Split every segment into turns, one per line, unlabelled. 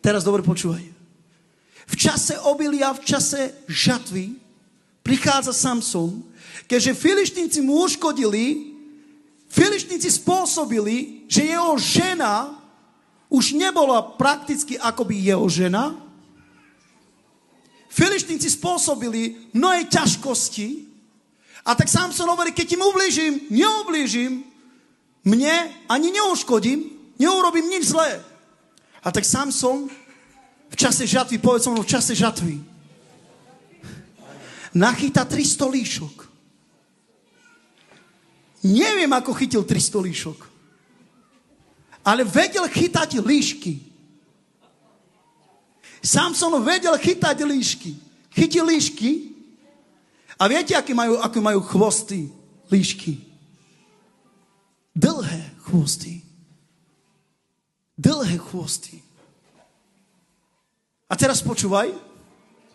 teraz dobre počúvaj. V čase obilia, v čase žatvy prichádza Samson, keďže Filištínci mu uškodili, Filištínci spôsobili, že jeho žena už nebola prakticky akoby jeho žena. Filištínci spôsobili mnohé ťažkosti a tak Samson hovorí, keď im ublížim, neublížim, mne ani neuškodím, neurobím nič zlé. A tak Samson v čase žatvy, povedz som, v čase žatvy, nachýta 300 líšok. Neviem, ako chytil 300 líšok. Ale vedel chytať líšky. Samson vedel chytať líšky. Chytil líšky. A viete, aké majú chvosty líšky? Dlhé chvosty. Dlhé chvosty. A teraz počúvaj.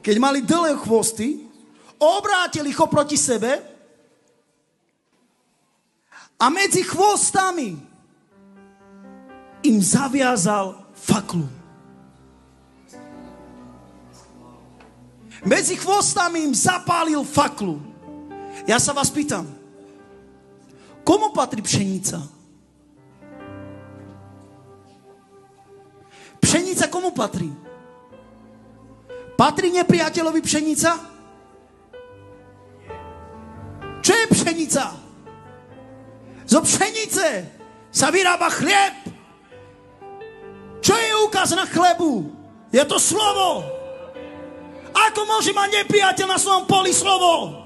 Keď mali dlhé chvosty, obrátili ich oproti sebe a medzi chvostami im zaviazal faklu. Medzi chvostami im zapálil faklu. Ja sa vás pýtam, komu patrí pšenica? Pšenica komu patrí? Patrí nepriateľovi pšenica? Čo je pšenica? Zo pšenice sa vyrába chlieb. Čo je úkaz na chlebu? Je to slovo. Ako môže mať nepriateľ na svojom poli slovo?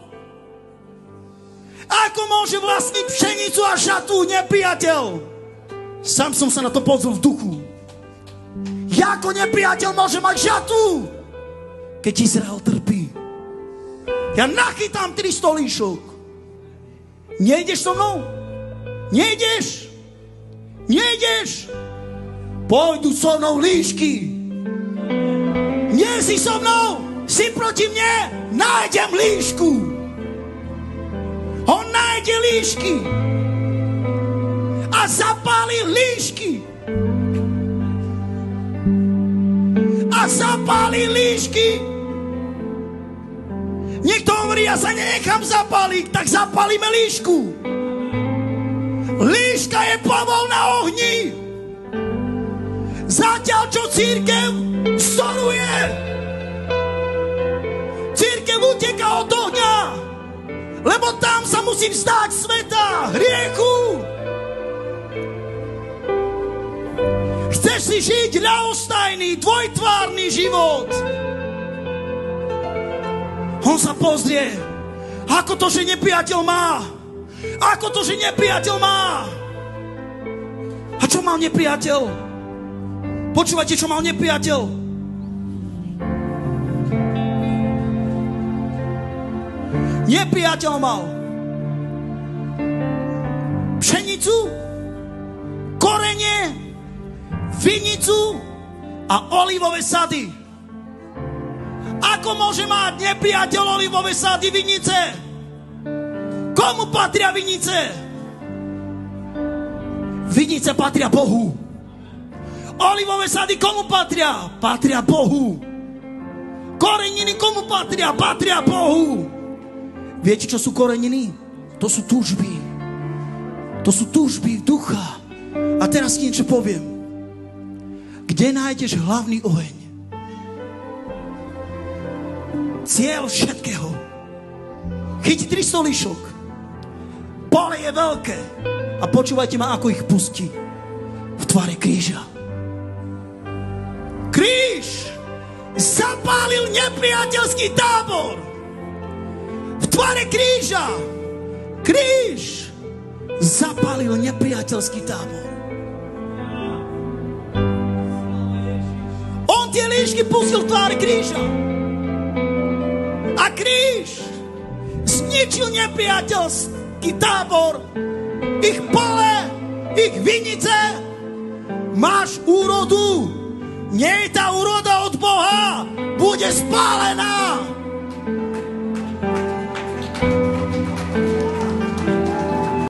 Ako môže vlastniť pšenicu a žatvu nepriateľ? Sám som sa na to pozrel v duchu. Ako nepriateľ môže mať žatvu, keď Izrael trpí? Ja nachytám 300 líšok. Nejdeš so mnou? Nejdeš? Nejdeš? Pôjdu so mnou líšky. Nie si so mnou, si proti mne, nájdem líšku. On nájde líšky a zapálí líšky. A zapálí líšky. Niekto hovorí, ja sa nenechám zapáliť, tak zapálime líšku. Líška je povol na ohni. Zatiaľ, čo cirkev storuje. Cirkev uteká od ohňa, lebo tam sa musí vzdať sveta, hriechu. Chceš si žiť ľahostajný, dvojtvárny život. On sa pozrie, ako to, že nepriateľ má. Ako to, že nepriateľ má. A čo mal nepriateľ? Počúvajte, čo mal nepriateľ. Nepriateľ mal pšenicu, korene, vinicu a olivové sady. Ako môže mať nepriateľ olivové sady, vinice? Komu patria vinice? Vinice patria Bohu. Olivové sady komu patria? Patria Bohu. Koreniny komu patria? Patria Bohu. Viete, čo sú koreniny? To sú túžby. To sú túžby ducha. A teraz ti niečo poviem. Kde nájdeš hlavný oheň? Cieľ všetkého. Chyť 300 líšok. Pole je veľké. A počúvajte ma, ako ich pustí. V tvare kríža. Kríž zapálil nepriateľský tábor. V tvare kríža. Kríž zapálil nepriateľský tábor. On tie líšky pustil v tvare kríža. A kríž zničil nepriateľský tábor, ich pole, ich vinice. Máš úrodu. Nie je tá úroda od Boha. Bude spálená.